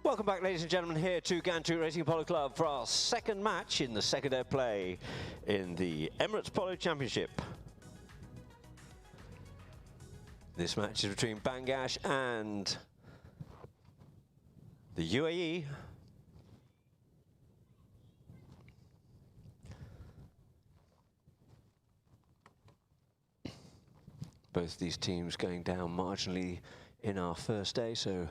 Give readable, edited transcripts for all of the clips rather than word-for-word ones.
Welcome back, ladies and gentlemen, here to Ghantoot Racing Polo Club for our second match in the second day of play in the Emirates Polo Championship. This match is between BANGASH and the UAE. Both these teams going down marginally in our first day, so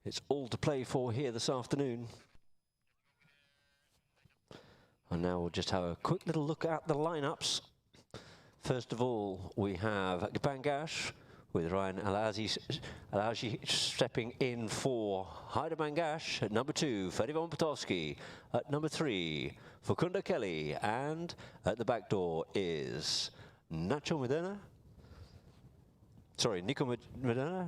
it's all to play for here this afternoon. And now we'll just have a quick little look at the lineups. First of all, we have BANGASH with Ryan Alaji stepping in for Haida BANGASH. At number 2, Ferdinand Potowski. At number 3, Fakunda Kelly. And at the back door is Nico Medina,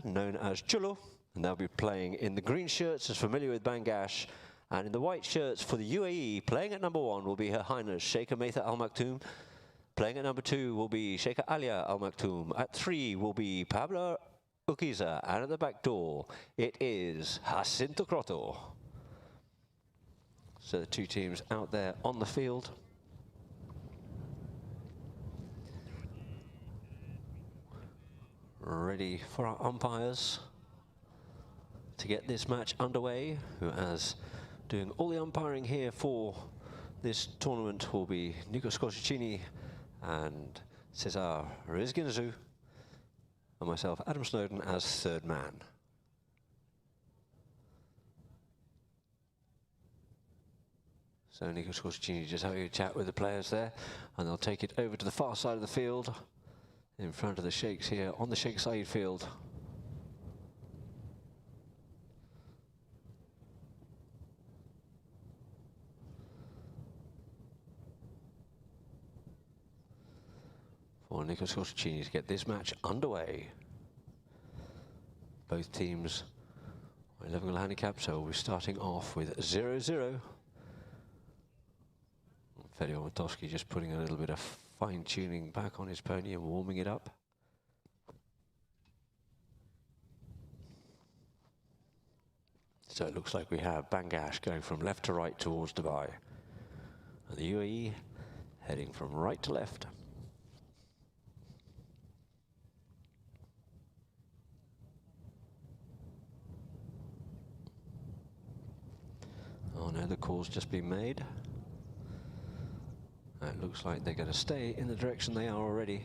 known as Chulo. And they'll be playing in the green shirts, as familiar with BANGASH. And in the white shirts for the UAE, playing at number 1 will be Her Highness Sheikha Maitha Al Maktoum. Playing at number 2 will be Sheikha Alia Al Maktoum. At 3 will be Pablo Ukiza. And at the back door, it is Jacinto Croto. So the two teams out there on the field. Ready for our umpires to get this match underway. Who is doing all the umpiring here for this tournament will be Nico Scosicini and Cesar Rizginazu, and myself, Adam Snowden, as third man. So Nico Scosicini just having a chat with the players there, and they'll take it over to the far side of the field in front of the Sheikhs here on the Sheikh Said field. For Nico Scosicini to get this match underway. Both teams are 11 handicap, so we'll be starting off with 0-0. Ferdinand Potowski just putting a little bit of fine-tuning back on his pony and warming it up. So it looks like we have BANGASH going from left to right towards Dubai, and the UAE heading from right to left. Oh no, the call's just been made. It looks like they're going to stay in the direction they are already.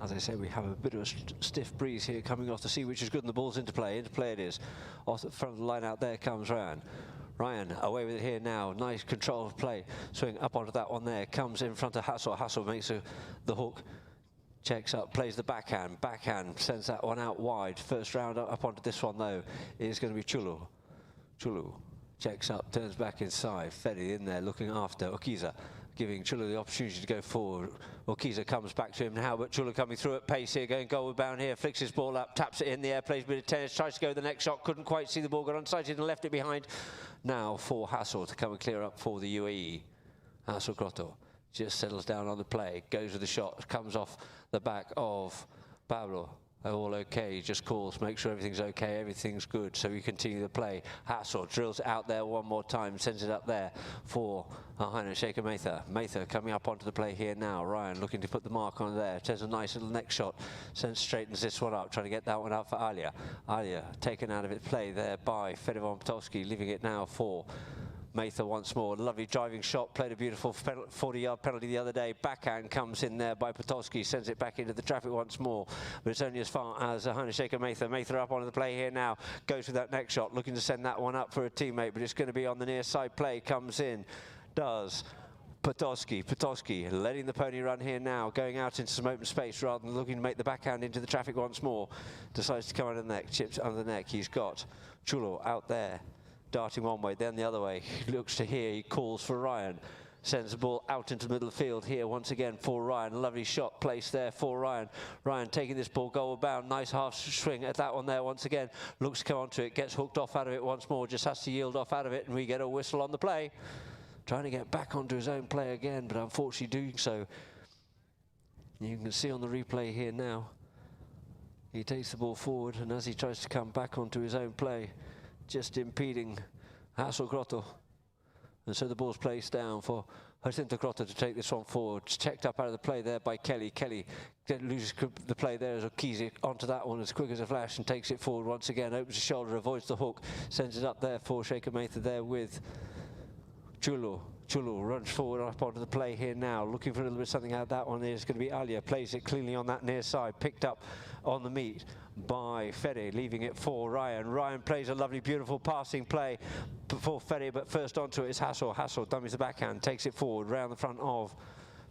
As I say, we have a bit of a stiff breeze here coming off the sea, which is good, and the ball's into play. Into play it is. Off the front of the line out there comes Ryan. Ryan away with it here now. Nice control of play. Swing up onto that one there. Comes in front of Hassel. Hassel makes the hook. Checks up, plays the backhand. Backhand sends that one out wide. First round up onto this one, though, is going to be Chulu. Chulu checks up, turns back inside. Fedi in there looking after Ukiza, giving Chulu the opportunity to go forward. Ukiza comes back to him now, but Chulu coming through at pace here, going goalward bound here, flicks his ball up, taps it in the air, plays a bit of tennis, tries to go the next shot, couldn't quite see the ball, got unsighted and left it behind. Now for Hassel to come and clear up for the UAE. Hassel Grotto just settles down on the play, goes with the shot, comes off the back of Pablo. All okay, just calls, make sure everything's okay, everything's good, so we continue the play. Hassel drills it out there one more time, sends it up there for Highness Sheikha Maitha. Maitha coming up onto the play here now. Ryan looking to put the mark on there, takes a nice little neck shot, straightens this one up, trying to get that one out for Alia. Alia taken out of its play there by Ferdinand Potowski, leaving it now for Maitha once more. Lovely driving shot, played a beautiful 40-yard penalty the other day. Backhand comes in there by Potowski, sends it back into the traffic once more, but it's only as far as Highness Sheikha Maitha. Maitha up onto the play here now, goes with that next shot, looking to send that one up for a teammate, but it's going to be on the near side play, comes in, does Potowski. Potowski letting the pony run here now, going out into some open space rather than looking to make the backhand into the traffic once more. Decides to come under the neck, chips under the neck. He's got Chulo out there, darting one way, then the other way. He looks to here, he calls for Ryan. Sends the ball out into the middle of the field here once again for Ryan. Lovely shot placed there for Ryan. Ryan taking this ball goal bound. Nice half swing at that one there once again. Looks to come onto it, gets hooked off out of it once more. Just has to yield off out of it, and we get a whistle on the play. Trying to get back onto his own play again, but unfortunately doing so. You can see on the replay here now, he takes the ball forward, and as he tries to come back onto his own play, just impeding Hassel Grotto. And so the ball's placed down for Jacinto Grotto to take this one forward. It's checked up out of the play there by Kelly. Kelly loses the play there as Okiza onto that one as quick as a flash and takes it forward once again. Opens the shoulder, avoids the hook, sends it up there for Shaker Mather there with Chulu. Chulu runs forward up onto the play here now, looking for a little bit of something out of that one. There's going to be Alia, plays it cleanly on that near side, picked up on the meat by Fede, leaving it for Ryan. Ryan plays a lovely, beautiful passing play for Fede, but first onto it is Hassel. Hassel dummies the backhand, takes it forward, round the front of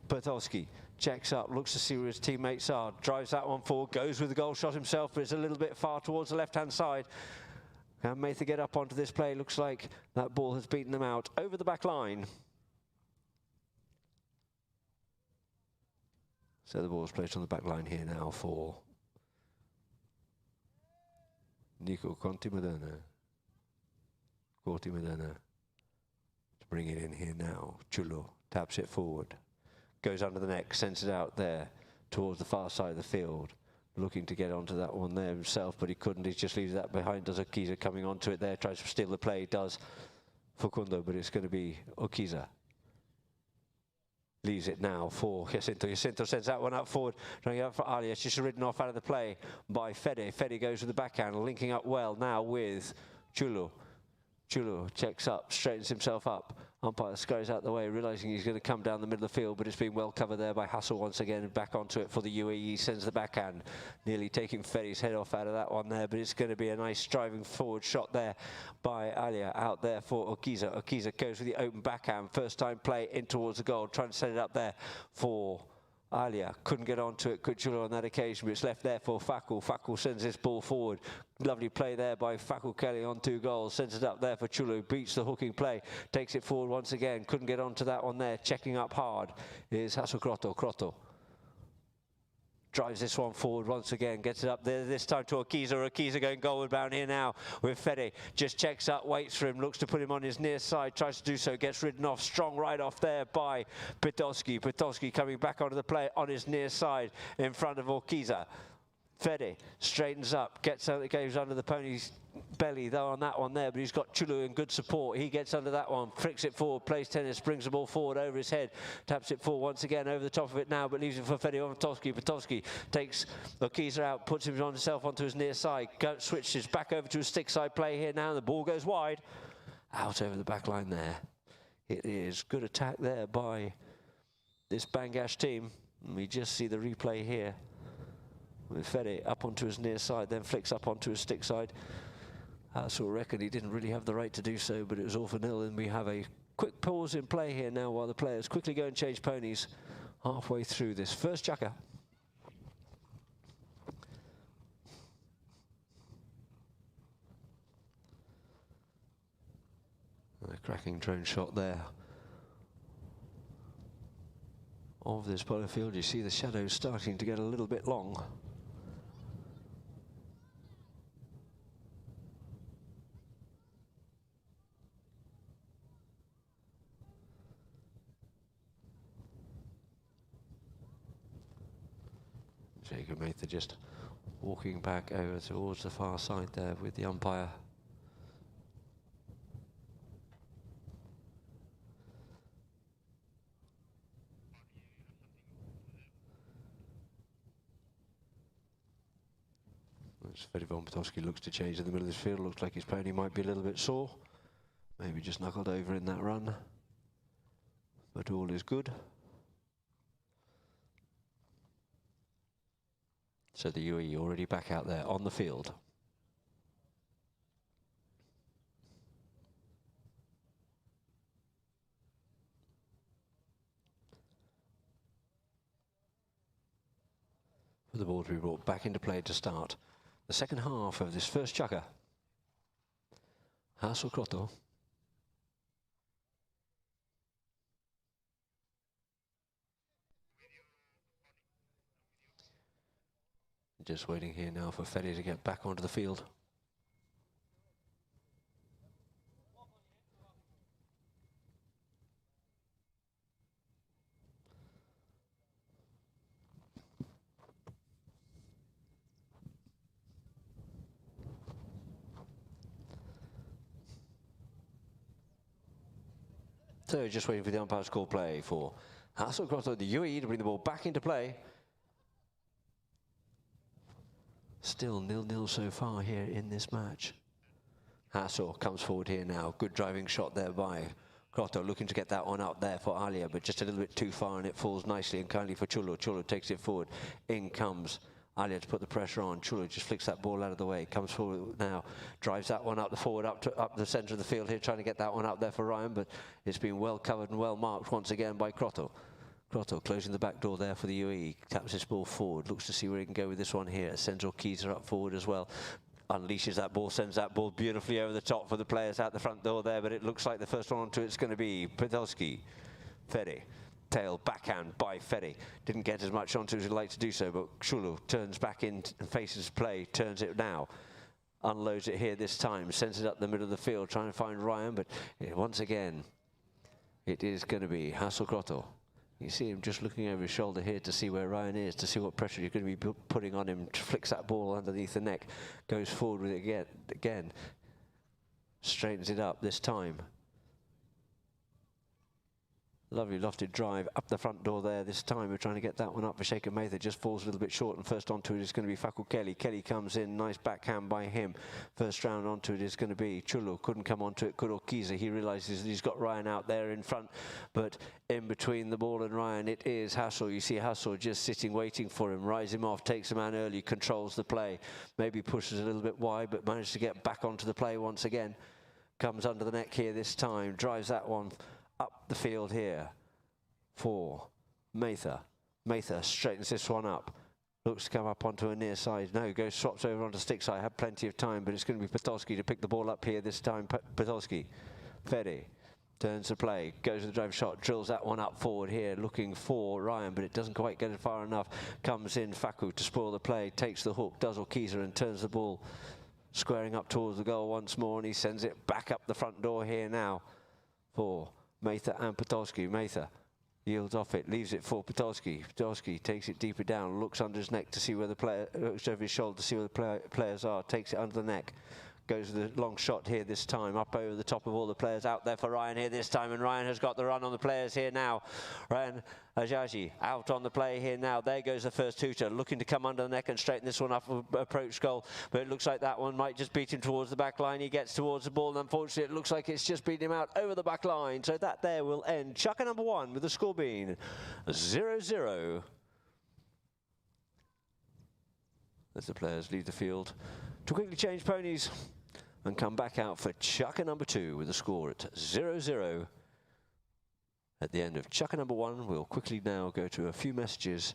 Bertowski. Checks up, looks to see where his teammates are, drives that one forward, goes with the goal shot himself, but it's a little bit far towards the left-hand side. Can Mather get up onto this play? Looks like that ball has beaten them out over the back line. So the ball's placed on the back line here now for Nico Corti Moderna. To bring it in here now. Chulo taps it forward. Goes under the neck, sends it out there towards the far side of the field. Looking to get onto that one there himself, but he couldn't. He just leaves that behind. Does Okiza coming onto it there, tries to steal the play, does Facundo, but it's going to be Okiza. Leaves it now for Jacinto. Jacinto sends that one up forward, trying out for Alia. It's just ridden off out of the play by Fede. Fede goes with the backhand, linking up well now with Chulo. Chulo checks up, straightens himself up. Umpire scurries out the way, realising he's going to come down the middle of the field, but it's been well covered there by Hassel once again. Back onto it for the UAE, sends the backhand, nearly taking Fede's head off out of that one there, but it's going to be a nice driving forward shot there by Alia out there for Okiza. Okiza goes with the open backhand, first time play in towards the goal, trying to set it up there for Alia. Couldn't get onto it, Cucciolo on that occasion, but it's left there for Fakul. Fakul sends this ball forward. Lovely play there by Fakul Kelly on 2 goals. Sends it up there for Chulu. Beats the hooking play. Takes it forward once again. Couldn't get onto that one there. Checking up hard is Hassel Grotto. Grotto drives this one forward once again, gets it up there, this time to Okiza. Okiza going goalward bound here now with Fede. Just checks up, waits for him, looks to put him on his near side, tries to do so, gets ridden off. Strong right off there by Pitowski. Pitowski coming back onto the play on his near side in front of Okiza. Fede straightens up, gets out, goes under the pony's belly though on that one there, but he's got Chulu in good support. He gets under that one, flicks it forward, plays tennis, brings the ball forward over his head, taps it forward once again over the top of it now, but leaves it for Fede on Pitowski. Pitowski takes Okiza out, puts him on himself onto his near side, switches back over to a stick side play here now. The ball goes wide, out over the back line there. It is good attack there by this Bangash team. And we just see the replay here with Fede up onto his near side, then flicks up onto his stick side. So I reckon he didn't really have the right to do so, but it was all for nil, and we have a quick pause in play here now while the players quickly go and change ponies halfway through this first chukker. A cracking drone shot there of this polo field. You see the shadows starting to get a little bit long. Jacob Mather just walking back over towards the far side there with the umpire. Fede von Pitowski looks to change in the middle of this field. Looks like his pony might be a little bit sore. Maybe just knuckled over in that run. But all is good. So the UAE already back out there on the field. For the ball to be brought back into play to start the second half of this first chukker. Hassel Grotto. Just waiting here now for Fede to get back onto the field. third, just waiting for the umpire to call play for Hassel Grotto, the UAE, to bring the ball back into play. Still 0-0 so far here in this match. Hassel comes forward here now. Good driving shot there by Grotto, looking to get that one up there for Alia, but just a little bit too far, and it falls nicely and kindly for Chulo. Chulo takes it forward. In comes Alia to put the pressure on. Chulo just flicks that ball out of the way. Comes forward now, drives that one up the forward, up the centre of the field here, trying to get that one up there for Ryan, but it's been well covered and well marked once again by Grotto. Grotto closing the back door there for the UAE. Taps this ball forward. Looks to see where he can go with this one here. Sends Orkiza up forward as well. Unleashes that ball, sends that ball beautifully over the top for the players out the front door there, but it looks like the first one onto it's going to be Podolski. Ferry. Tail backhand by Ferry. Didn't get as much onto as he'd like to do so, but Shulu turns back in and faces play, turns it now. Unloads it here this time, sends it up the middle of the field, trying to find Ryan, but once again, it is going to be Hassel Grotto. You see him just looking over his shoulder here to see where Ryan is, to see what pressure you're going to be putting on him. Flicks that ball underneath the neck, goes forward with it again. Straightens it up this time. Lovely lofted drive up the front door there this time. We're trying to get that one up for Sheikh Mather. Just falls a little bit short, and first onto it is going to be Fakul Kelly. Kelly comes in, nice backhand by him. First round onto it is going to be Chulu. Couldn't come onto it, Kurokiza. He realises that he's got Ryan out there in front, but in between the ball and Ryan, it is Hassel. You see Hassel just sitting, waiting for him. Rise him off, takes a man early, controls the play. Maybe pushes a little bit wide, but managed to get back onto the play once again. Comes under the neck here this time. Drives that one up the field here for Mather. Mather straightens this one up. Looks to come up onto a near side. No, goes, swaps over onto stick side. Had plenty of time, but it's going to be Podolski to pick the ball up here this time. Podolski. Ferry turns the play, goes with the drive shot, drills that one up forward here, looking for Ryan, but it doesn't quite get it far enough. Comes in Faku to spoil the play, takes the hook, does Orkiza, and turns the ball squaring up towards the goal once more, and he sends it back up the front door here now for Mather and Podolski. Mather yields off it, leaves it for Podolski. Podolski takes it deeper down, looks under his neck to see where the player, looks over his shoulder to see where the players are, takes it under the neck. Goes with the long shot here this time, up over the top of all the players, out there for Ryan here this time, and Ryan has got the run on the players here now. Ryan Ajaji out on the play here now. There goes the first hooter, looking to come under the neck and straighten this one up, approach goal, but it looks like that one might just beat him towards the back line. He gets towards the ball, and unfortunately it looks like it's just beaten him out over the back line. So that there will end Chukka number 1 with the score being 0-0. As the players leave the field to quickly change ponies and come back out for Chukka number 2 with the score at 0-0. At the end of Chukka number 1, we'll quickly now go to a few messages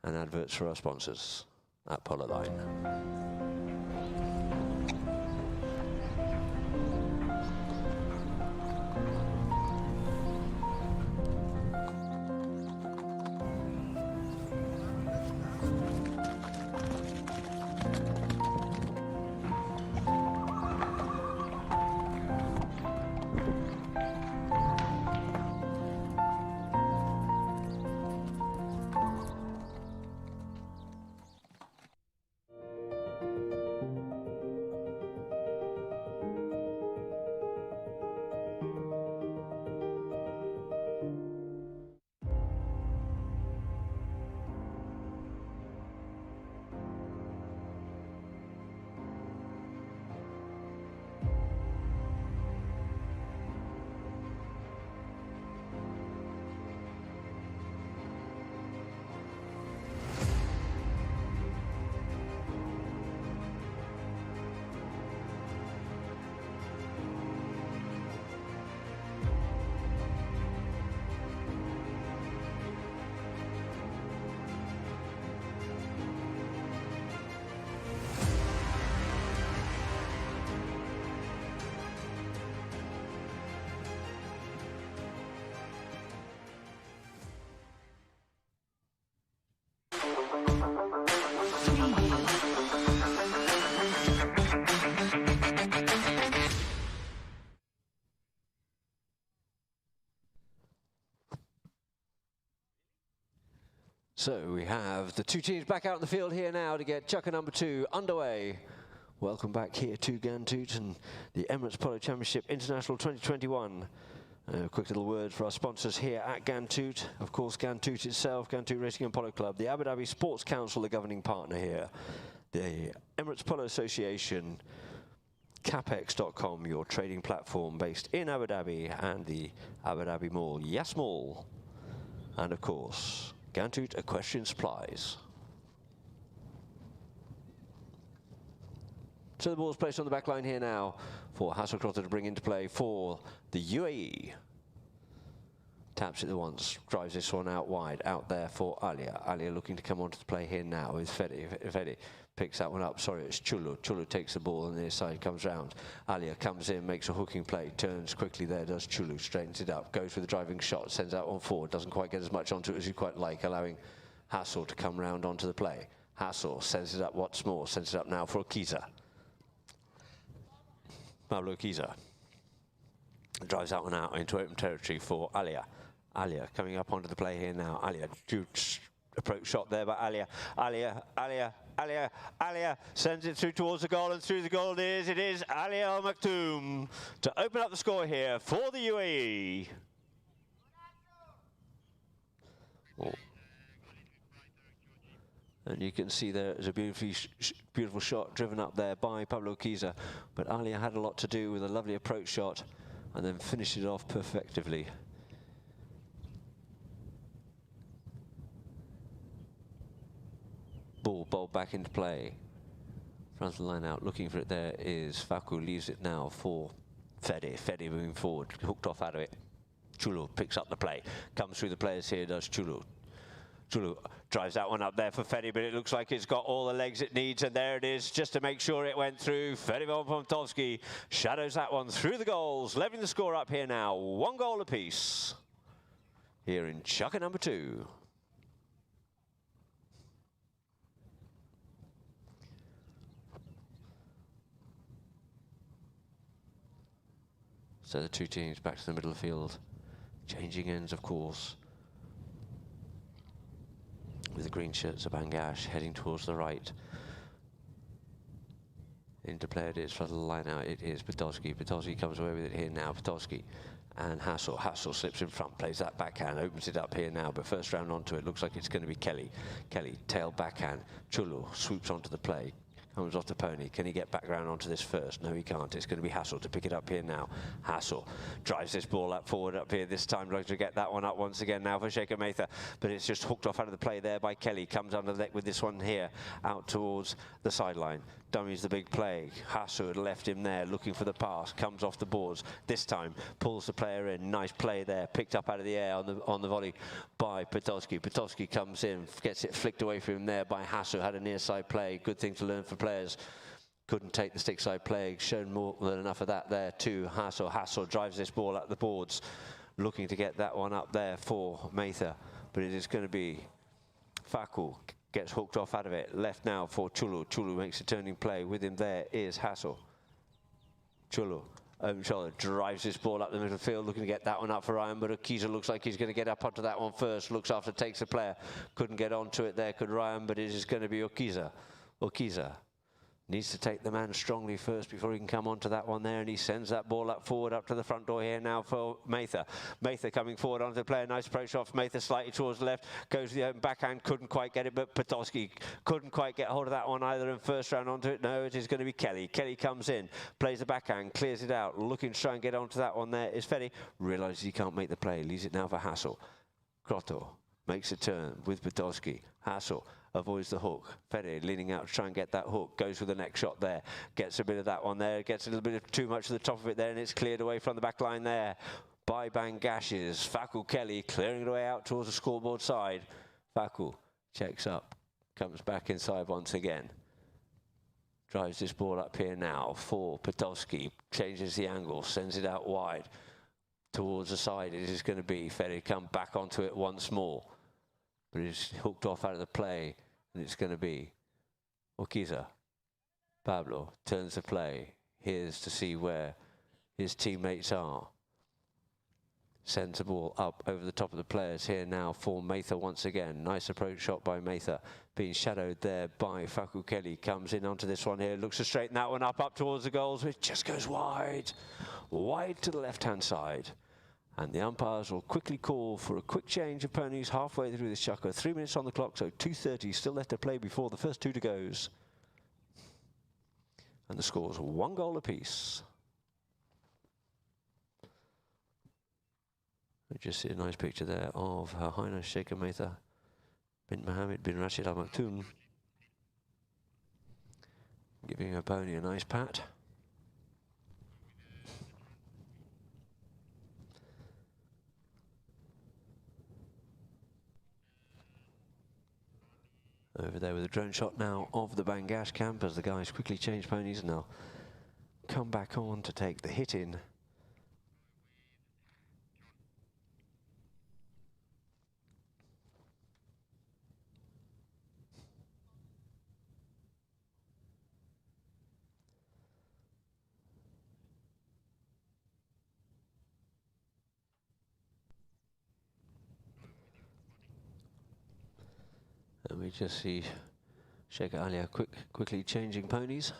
and adverts for our sponsors at Polo Line. So we have the two teams back out in the field here now to get Chukka number 2 underway. Welcome back here to Ghantoot and the Emirates Polo Championship International 2021. A quick little word for our sponsors here at Ghantoot. Of course, Ghantoot itself, Ghantoot Racing and Polo Club, the Abu Dhabi Sports Council, the governing partner here, the Emirates Polo Association, Capex.com, your trading platform based in Abu Dhabi, and the Abu Dhabi Mall, Yas Mall, and of course, Ghantoot Equestrian Supplies. So the ball's placed on the back line here now for Hasselcrotter to bring into play for the UAE. Taps it the once, drives this one out wide, out there for Alia. Alia looking to come onto the play here now with Fedi. Fedi picks that one up, sorry, it's Chulu. Chulu takes the ball on the near side, comes round. Alia comes in, makes a hooking play, turns quickly there, does Chulu, straightens it up, goes with the driving shot, sends that one forward, doesn't quite get as much onto it as you quite like, allowing Hassel to come round onto the play. Hassel sends it up once more, sends it up now for Akiza. Pablo Akiza drives that one out into open territory for Alia. Alia coming up onto the play here now. Alia, approach shot there by Alia. Alia sends it through towards the goal, and through the goal it is Alia Al Maktoum to open up the score here for the UAE. Oh. And you can see there's a beautiful shot driven up there by Pablo Akiza, but Alia had a lot to do with a lovely approach shot and then finished it off perfectively. Ball bowled back into play. Front of the line out, looking for it there is Faku, leaves it now for Fedi. Fedi moving forward, hooked off out of it. Chulu picks up the play, comes through the players here, does Chulu. Chulu drives that one up there for Fedi, but it looks like it's got all the legs it needs, and there it is, just to make sure it went through. Fedi Pomtovsky shadows that one through the goals, leveling the score up here now, 1 goal apiece here in Chukka number 2. So the two teams back to the middle of the field, changing ends, of course. With the green shirts of BANGASH heading towards the right. Into play it is, for the line out it is Podolski. Podolski comes away with it here now, Podolski. And Hassel. Hassel slips in front, plays that backhand, opens it up here now, but first round onto it, looks like it's going to be Kelly. Kelly, tail backhand. Chulu swoops onto the play. Comes off the pony. Can he get back round onto this first? No, he can't. It's going to be Hassel to pick it up here now. Hassel drives this ball up forward up here this time. Looking to get that one up once again now for Sheikha Matha. But it's just hooked off out of the play there by Kelly. Comes under the deck with this one here out towards the sideline. Dummies the big play. Hassel had left him there looking for the pass. Comes off the boards. This time pulls the player in. Nice play there. Picked up out of the air on the volley by Podolski. Podolski comes in. Gets it flicked away from him there by Hassel. Had a near side play. Good thing to learn for players. Couldn't take the stick side play. Shown more than enough of that there to Hassel. Hassel drives this ball up the boards. Looking to get that one up there for Matha. But it is going to be Faku. Gets hooked off out of it. Left now for Chulu. Chulu makes a turning play. With him there is Hassel. Chulu. Shoulder drives this ball up the middle of the field, looking to get that one up for Ryan, but Akiza looks like he's going to get up onto that one first. Looks after, takes the player. Couldn't get onto it there, could Ryan, but it is going to be Akiza. Akiza needs to take the man strongly first before he can come onto that one there, and he sends that ball up forward up to the front door here now for Matha. Matha coming forward onto the player. Nice approach off Matha, slightly towards the left. Goes to the open backhand, couldn't quite get it, but Podolski couldn't quite get hold of that one either in first round onto it. No, it is going to be Kelly. Kelly comes in, plays the backhand, clears it out, looking to try and get onto that one there is Fedi. Realises he can't make the play, leaves it now for Hassel. Grotto makes a turn with Podolski. Hassel avoids the hook. Fedi leaning out to try and get that hook. Goes with the next shot there. Gets a bit of that one there. Gets a little bit of too much of the top of it there, and it's cleared away from the back line there by Bangash's Faku Kelly, clearing it away out towards the scoreboard side. Faku checks up, comes back inside once again. Drives this ball up here now for Podolski. Changes the angle, sends it out wide towards the side. It is going to be Fedi come back onto it once more. But it's hooked off out of the play, and it's going to be Okiza. Pablo turns the play. Here's to see where his teammates are. Sends the ball up over the top of the players here now for Matha once again. Nice approach shot by Matha. Being shadowed there by Faku Kelly. Comes in onto this one here. Looks to straighten that one up towards the goals, which just goes wide. Wide to the left-hand side. And the umpires will quickly call for a quick change of ponies halfway through this chukker. 3 minutes on the clock, so 2:30 still left to play before the first 2 to goes. And the score's 1 goal apiece. We just see a nice picture there of Her Highness Sheikh Maitha bin Mohammed bin Rashid Al Maktoum giving her pony a nice pat. Over there with a drone shot now of the Bangash camp as the guys quickly change ponies and they'll come back on to take the hit in. And we just see Sheikh Alia quickly changing ponies.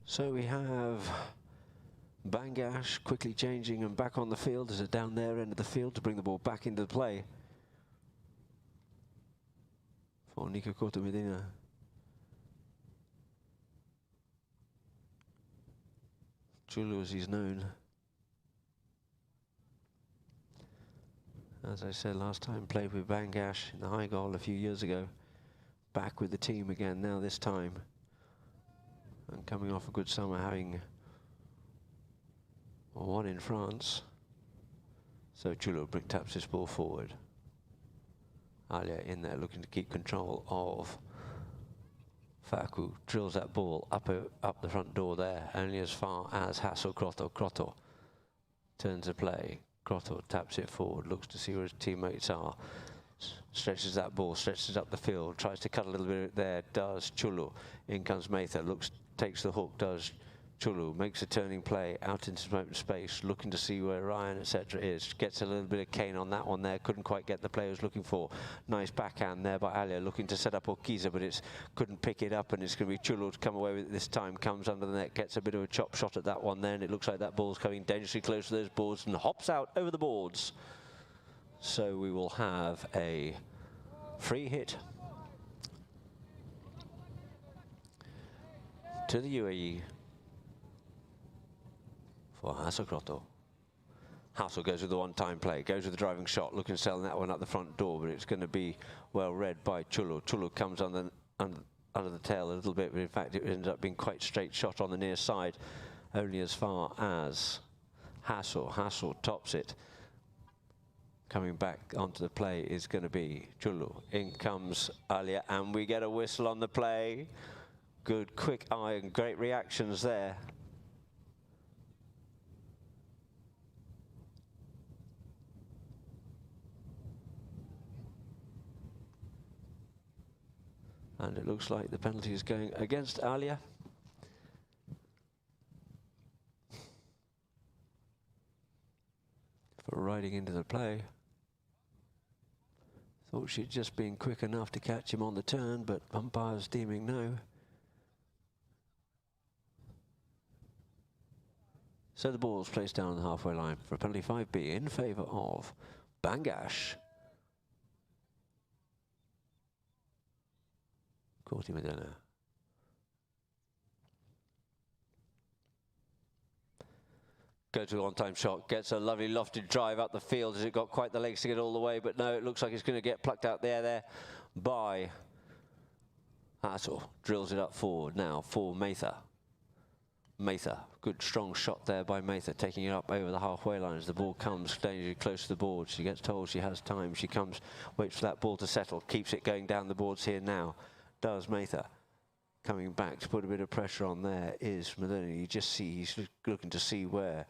So we have Bangash quickly changing and back on the field as a down their end of the field to bring the ball back into the play for Nico Cota Medina. Chulu as he's known. As I said last time, played with Bangash in the high goal a few years ago. Back with the team again now this time. And coming off a good summer, having one in France. So Chulu taps this ball forward. Alia in there looking to keep control of Faku. Drills that ball up the front door there, only as far as Hassel Kroto. Kroto turns the play. Kroto taps it forward, looks to see where his teammates are. Stretches that ball, stretches up the field, tries to cut a little bit there, does Chulu. In comes Maitha, takes the hook, does Chulu, makes a turning play out into some open space, looking to see where Ryan, etc. is. Gets a little bit of cane on that one there, couldn't quite get the play he was looking for. Nice backhand there by Alia, looking to set up Orkiza, but it's couldn't pick it up, and it's going to be Chulu to come away with it this time. Comes under the net, gets a bit of a chop shot at that one there, and it looks like that ball's coming dangerously close to those boards and hops out over the boards. So we will have a free hit to the UAE for Hassel Kroto. Hassel goes with the one-time play, goes with the driving shot, looking to sell that one up the front door, but it's going to be well read by Chulu. Chulu comes under the tail a little bit, but in fact it ended up being quite straight shot on the near side, only as far as Hassel. Hassel tops it. Coming back onto the play is going to be Chulu. In comes Alia, and we get a whistle on the play. Good quick eye and great reactions there. And it looks like the penalty is going against Alia. For riding into the play. Thought she'd just been quick enough to catch him on the turn, but umpires deeming no. So the ball's placed down on the halfway line for a penalty 5B in favour of Bangash. Corti Medina. Go to a one-time shot, gets a lovely lofted drive up the field as it got quite the legs to get all the way, but no, it looks like it's going to get plucked out there by Hassel. Drills it up forward now for Maitha. Maitha, good strong shot there by Maitha, taking it up over the halfway line as the ball comes dangerously close to the board. She gets told she has time, she comes, waits for that ball to settle, keeps it going down the boards here now, does Maitha. Coming back to put a bit of pressure on there is Medina. You just see, he's looking to see where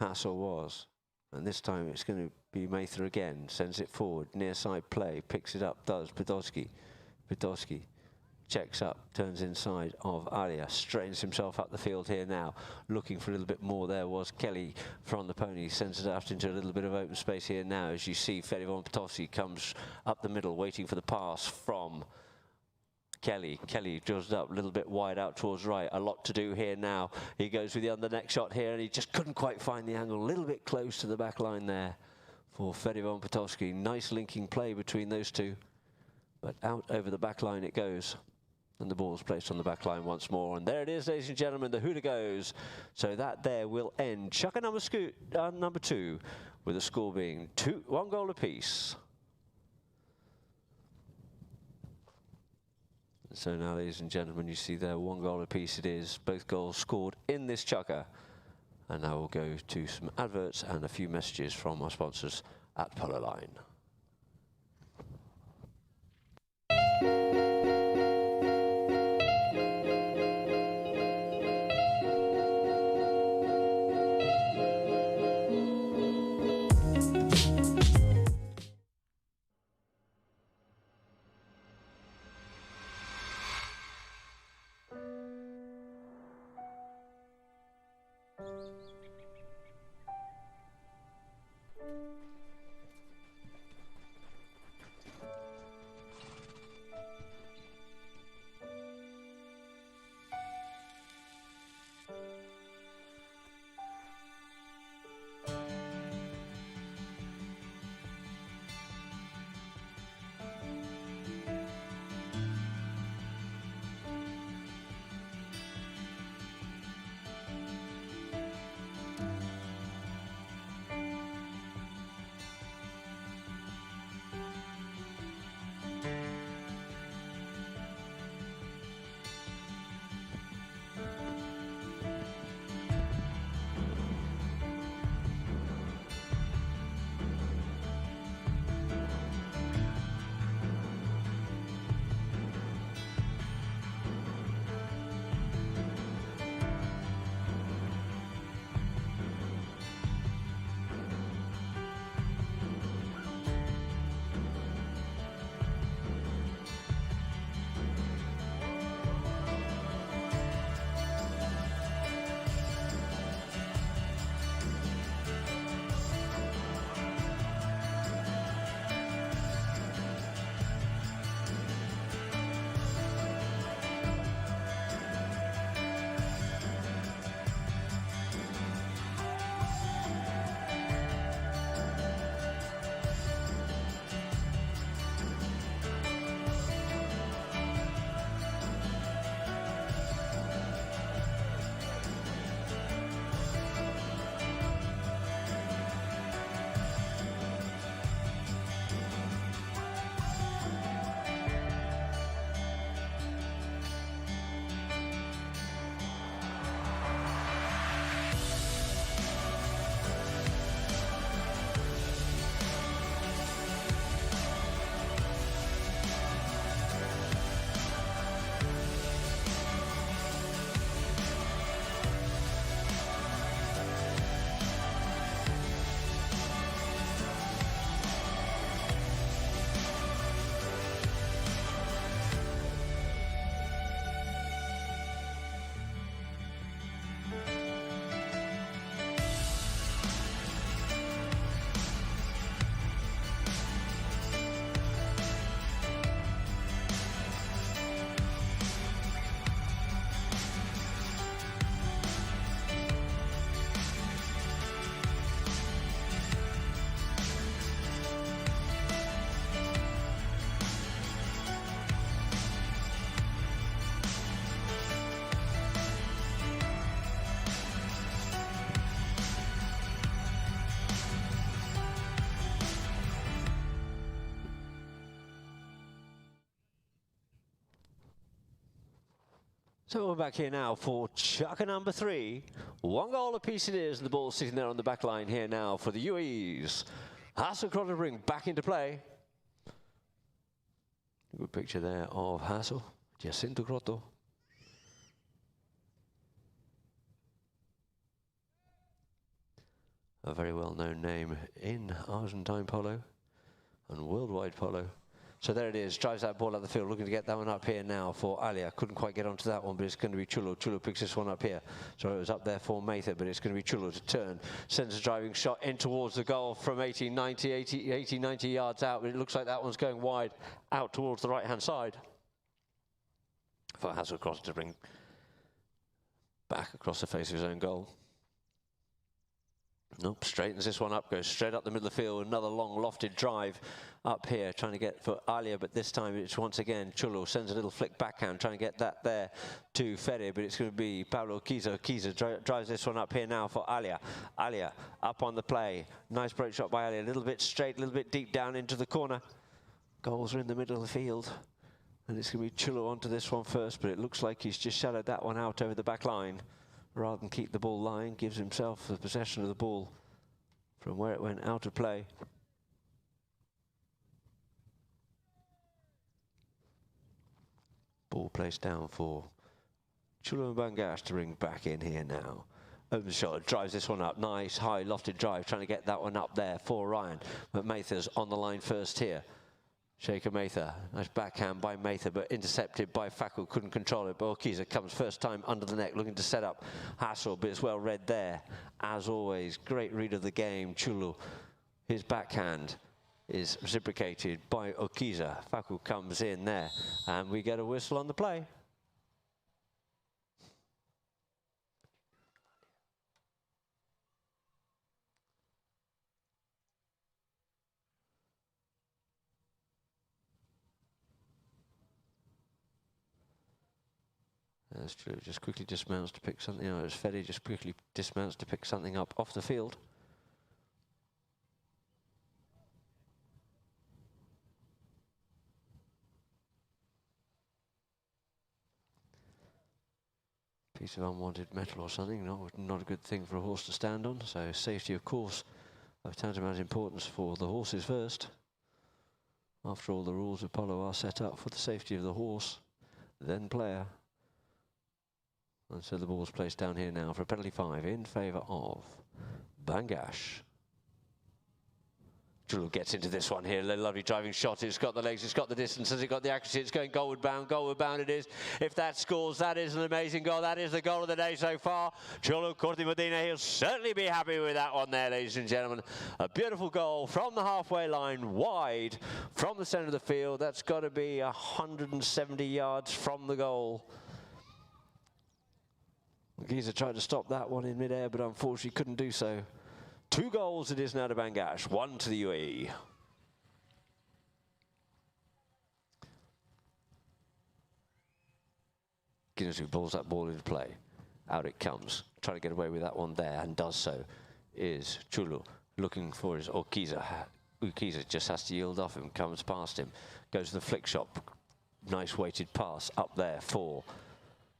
Hassel was. And this time it's going to be Mather again. Sends it forward, near side play, picks it up, does Podolski. Podolski checks up, turns inside of Alia, straightens himself up the field here now, looking for a little bit more. There was Kelly from the pony, sends it out into a little bit of open space here now, as you see Ferivon Podolski comes up the middle, waiting for the pass from Kelly. Kelly draws it up a little bit wide out towards right. A lot to do here now. He goes with the under neck shot here, and he just couldn't quite find the angle. A little bit close to the back line there for Ferivon Podolski. Nice linking play between those two, but out over the back line it goes. And the ball's placed on the back line once more. And there it is, ladies and gentlemen, the hooter goes. So that there will end Chukka number 2, with the score being 1 goal apiece. So now, ladies and gentlemen, you see there 1 goal apiece it is. Both goals scored in this Chukka. And now we'll go to some adverts and a few messages from our sponsors at Polo Line. So we're back here now for Chukka number 3. 1 goal apiece it is. The ball sitting there on the back line here now for the UAEs. Hassel to bring back into play. Good picture there of Hassel. Jacinto Grotto. a very well-known name in Argentine polo and worldwide polo. So there it is, drives that ball out the field, looking to get that one up here now for Alia. Couldn't quite get onto that one, but it's going to be Chulo. Chulo picks this one up here. So it was up there for Mather, but it's going to be Chulo to turn. Sends a driving shot in towards the goal from 80, 90 yards out, but it looks like that one's going wide out towards the right-hand side. For Hasselcross to bring back across the face of his own goal. Nope, straightens this one up, goes straight up the middle of the field. Another long lofted drive up here, trying to get for Alia, but this time it's once again Chulo sends a little flick backhand, trying to get that there to Ferry, but it's going to be Pablo Kiza. Kiza drives this one up here now for Alia. Alia up on the play. Nice break shot by Alia, a little bit straight, a little bit deep down into the corner. Goals are in the middle of the field. And it's going to be Chulo onto this one first, but it looks like he's just shadowed that one out over the back line. Rather than keep the ball lying, gives himself the possession of the ball from where it went out of play. Ball placed down for Chulo and Bangash to bring back in here now. Open shot, drives this one up. Nice, high, lofted drive, trying to get that one up there for Ryan. But Mather's on the line first here. Shaker Mather, nice backhand by Mather, but intercepted by Faku, couldn't control it. But Orkiza comes first time under the neck, looking to set up Hassel, but it's well read there. As always, great read of the game, Chulo. His backhand is reciprocated by Orkiza. Faku comes in there, and we get a whistle on the play. That's true, just quickly dismounts to pick something up. As Ferry just quickly dismounts to pick something up off the field. Piece of unwanted metal or something, not a good thing for a horse to stand on. So safety, of course, of tantamount importance for the horses first. After all, the rules of polo are set up for the safety of the horse, then player. And so the ball's placed down here now for a penalty 5 in favour of Bangash. Chulo gets into this one here, a lovely driving shot. It's got the legs, it's got the distance, has it got the accuracy? It's going goalward bound it is. If that scores, that is an amazing goal. That is the goal of the day so far. Chulo Corti Medina, he'll certainly be happy with that one there, ladies and gentlemen. A beautiful goal from the halfway line, wide from the centre of the field. That's got to be 170 yards from the goal. Giza tried to stop that one in midair, but unfortunately couldn't do so. 2 goals it is now to Bangash, 1 to the UAE. Guinness who balls that ball into play. Out it comes, trying to get away with that one there, and does so, is Chulo, looking for his Orkiza. Orkiza just has to yield off him, comes past him, goes to the flick shot. Nice weighted pass up there for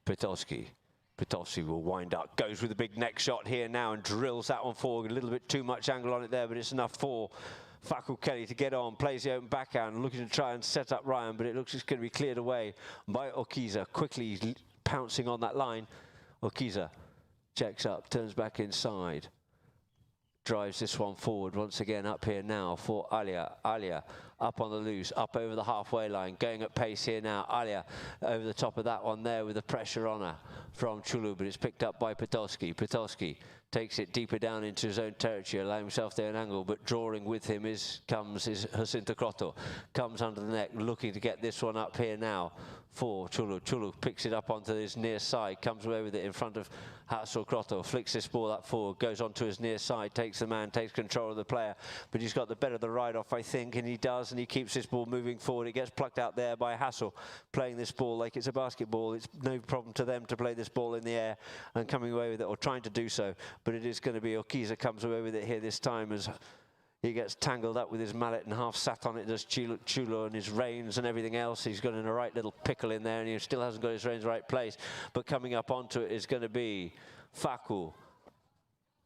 Pitowski. Pitowski will wind up, goes with a big neck shot here now and drills that one forward. A little bit too much angle on it there, but it's enough for Faku Kelly to get on. Plays the open backhand, looking to try and set up Ryan, but it looks it's going to be cleared away by Orkiza, quickly pouncing on that line. Orkiza checks up, turns back inside. Drives this one forward once again up here now for Alia. Alia up on the loose, up over the halfway line, going at pace here now. Alia over the top of that one there with the pressure on her from Chulo, but it's picked up by Pitowski. Pitowski takes it deeper down into his own territory, allowing himself there an angle, but drawing with him comes Jacinto Crotto. Comes under the neck, looking to get this one up here now for Chulo. Chulo picks it up onto his near side, comes away with it in front of Hassel Crotto, flicks this ball up forward, goes onto his near side, takes the man, takes control of the player, but he's got the better of the ride-off, I think, and he does, and he keeps this ball moving forward. It gets plucked out there by Hassel, playing this ball like it's a basketball. It's no problem to them to play this ball in the air and coming away with it, or trying to do so, but it is going to be Orkiza comes away with it here this time as he gets tangled up with his mallet and half sat on it, does Chulo, and his reins and everything else. He's got in a right little pickle in there, and he still hasn't got his reins in the right place. But coming up onto it is going to be Faku.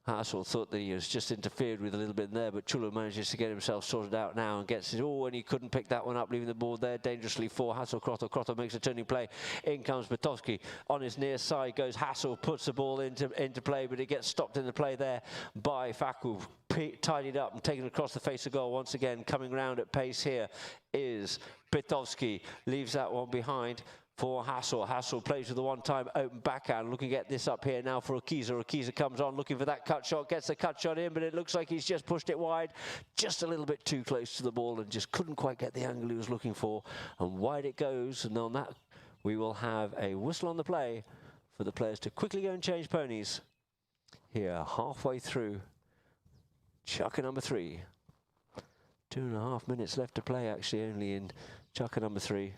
Hassel thought that he was just interfered with a little bit there, but Chulu manages to get himself sorted out now and gets it. Oh, and he couldn't pick that one up, leaving the board there dangerously for Hassel. Krotto makes a turning play. In comes Bitovsky. On his near side goes Hassel, puts the ball into play, but it gets stopped in the play there by Faku. Tidied up and taken across the face of goal once again. Coming round at pace here is Bitovsky. Leaves that one behind for Hassel. Hassel plays with the one-time open backhand, looking at this up here now for Okiza. Okiza comes on, looking for that cut shot, gets the cut shot in, but it looks like he's just pushed it wide, just a little bit too close to the ball and just couldn't quite get the angle he was looking for. And wide it goes, and on that we will have a whistle on the play for the players to quickly go and change ponies. Here, halfway through chukker number 3. 2.5 minutes left to play, actually, only in chukker number 3.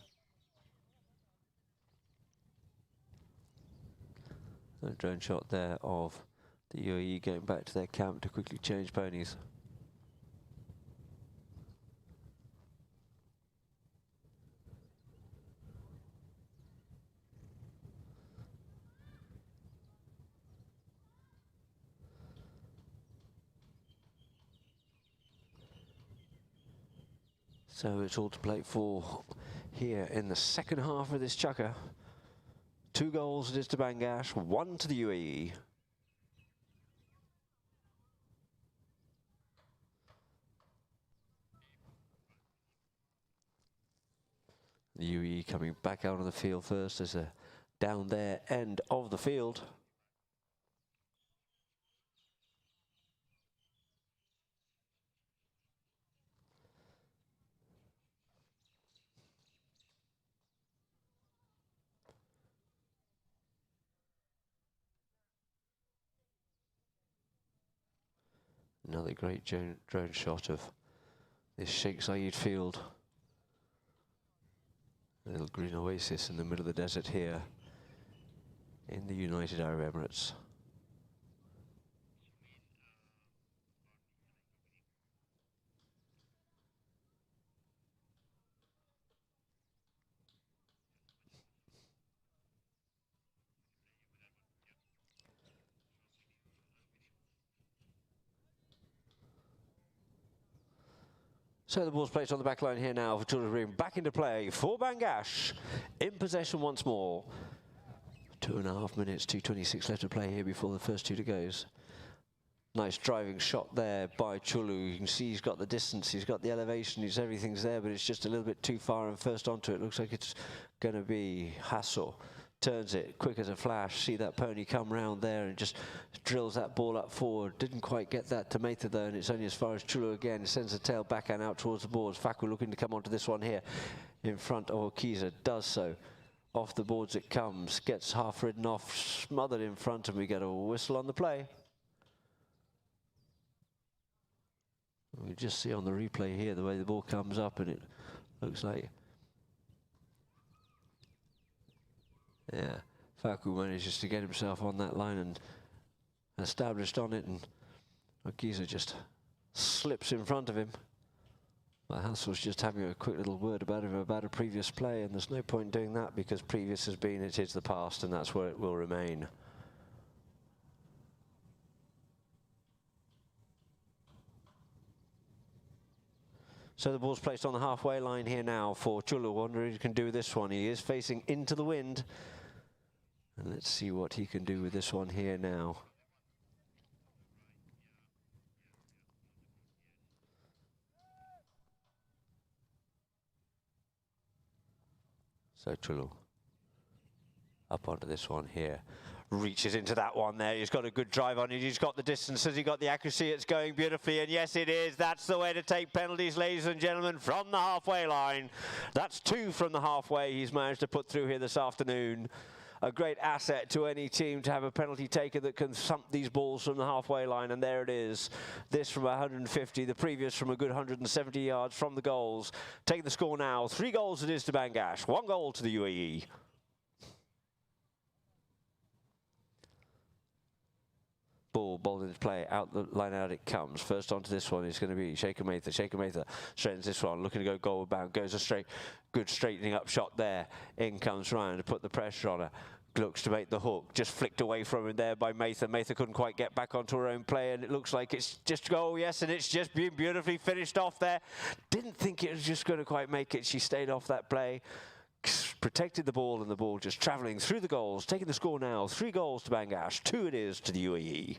A drone shot there of the UAE going back to their camp to quickly change ponies. So it's all to play for here in the second half of this chukker. 2 goals it is to Bangash, 1 to the UAE. The UAE coming back out of the field first as a down their end of the field. Another great drone shot of this Sheikh Zayed field. A little green oasis in the middle of the desert here in the United Arab Emirates. So the ball's placed on the back line here now for Tourism. Back into play for Bangash. In possession once more. 2.5 minutes, 2:26 left to play here before the first 2 to goes. Nice driving shot there by Chulu. You can see he's got the distance, he's got the elevation, everything's there, but it's just a little bit too far and first onto it. Looks like it's going to be Hassel. Turns it quick as a flash. See that pony come round there and just drills that ball up forward. Didn't quite get that to Matha though, and it's only as far as Chulu again. Sends the tail backhand out towards the boards. Faku looking to come onto this one here in front of Okiza. Does so. Off the boards it comes. Gets half ridden off, smothered in front, and we get a whistle on the play. We just see on the replay here the way the ball comes up, and it looks like, yeah, Faku manages to get himself on that line and established on it, and Okiza just slips in front of him. But Hassel's just having a quick little word about him about a previous play, and there's no point doing that because previous has been, it is the past, and that's where it will remain. So the ball's placed on the halfway line here now for Chulu. Wonder what he can do with this one. He is facing into the wind. And let's see what he can do with this one here now. So Chulu up onto this one here. Reaches into that one there. He's got a good drive on it. He's got the distance. Has he got the accuracy? It's going beautifully. And yes, it is. That's the way to take penalties, ladies and gentlemen, from the halfway line. That's 2 from the halfway he's managed to put through here this afternoon. A great asset to any team to have a penalty taker that can thump these balls from the halfway line, and there it is. This from 150, the previous from a good 170 yards from the goals. Take the score now. 3 goals it is to Bangash, 1 goal to the UAE. Ball into play, out the line out it comes. First onto this one is going to be Shaker Matha. Shaker Matha straightens this one, looking to go goal bound, goes a straight, good straightening up shot there. In comes Ryan to put the pressure on her. looks to make the hook, just flicked away from him there by Mather. Mather couldn't quite get back onto her own play, and it looks like it's just, oh yes, and it's just been beautifully finished off there. Didn't think it was just going to quite make it. She stayed off that play, protected the ball, and the ball just travelling through the goals, taking the score now, 3 goals to Bangash, 2 it is to the UAE.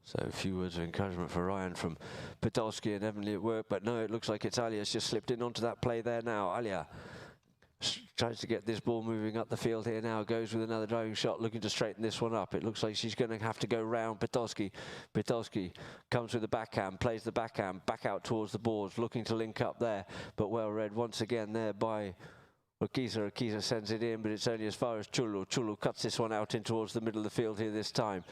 So a few words of encouragement for Ryan from Podolski and Evanly at work, but no, it looks like it's Alia's just slipped in onto that play there now. Alia tries to get this ball moving up the field here now, goes with another driving shot, looking to straighten this one up. It looks like she's going to have to go round Podolski. Podolski comes with the backhand, plays the backhand, back out towards the boards, looking to link up there, but well read once again there by Akiza. Akiza sends it in, but it's only as far as Chulu. Chulu cuts this one out in towards the middle of the field here this time.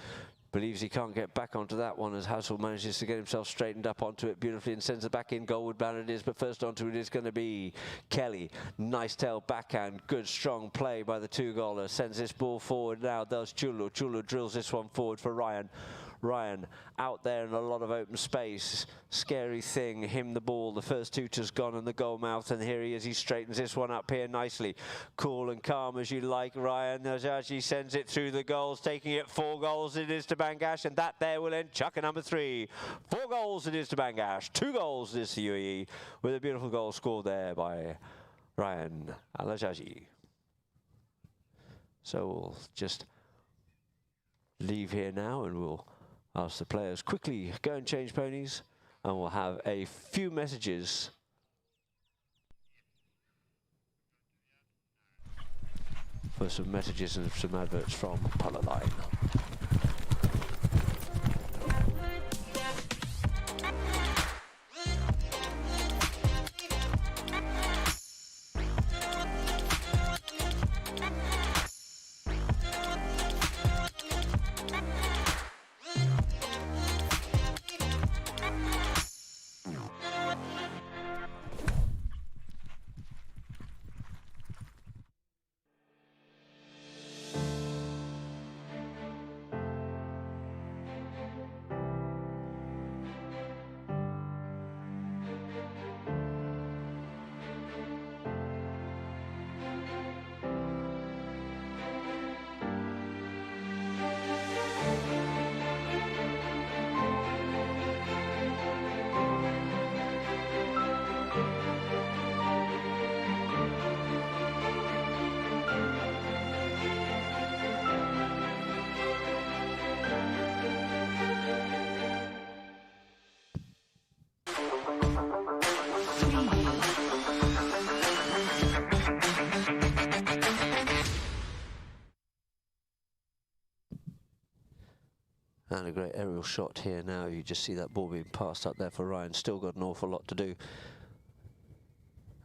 Believes he can't get back onto that one as Hassel manages to get himself straightened up onto it beautifully and sends it back in. Goalwood bound it is, but first onto it is going to be Kelly. Nice tail backhand, good strong play by the 2-goaler. Sends this ball forward now, does Chulu. Chulu drills this one forward for Ryan. Ryan out there in a lot of open space. Scary thing, him the ball. The first tutor's gone and the goal mouth, and here he is. He straightens this one up here nicely. Cool and calm as you like, Ryan. As he sends it through the goals, taking it 4 goals it is to Bangash, and that there will end Chukka number 3. 4 goals it is to Bangash. 2 goals it is to UAE, with a beautiful goal scored there by Ryan Alajaji. So we'll just leave here now, and we'll ask the players quickly go and change ponies, and we'll have a few messages for some messages and some adverts from Polo Line. And a great aerial shot here now. You just see that ball being passed up there for Ryan. Still got an awful lot to do.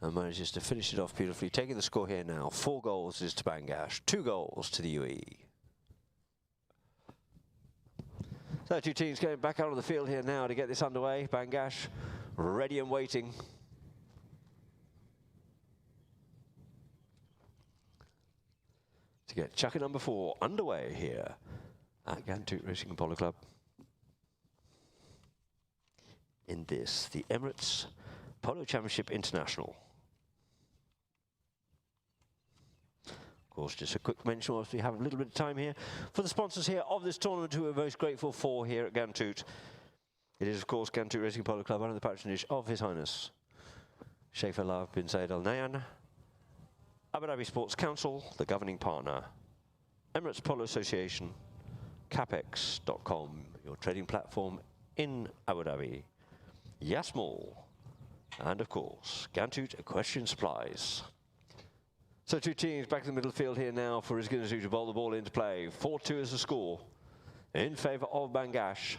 And manages to finish it off beautifully. Taking the score here now. 4 goals is to Bangash. 2 goals to the UAE. So 2 teams going back out on the field here now to get this underway. Bangash ready and waiting. To get Chukka number 4 underway here at Ghantoot Racing and Polo Club. In this, the Emirates Polo Championship International. Of course, just a quick mention whilst we have a little bit of time here for the sponsors here of this tournament, who we're most grateful for here at Ghantoot. It is, of course, Ghantoot Racing and Polo Club under the patronage of His Highness Sheikh Fahd bin Zayed Al Nahyan, Abu Dhabi Sports Council, the governing partner, Emirates Polo Association, Capex.com, your trading platform in Abu Dhabi, Yasmall, and of course, Ghantoot Equestrian Supplies. So 2 teams back in the middle of the field here now for Ghantoot to bowl the ball into play. 4-2 is the score in favour of Bangash.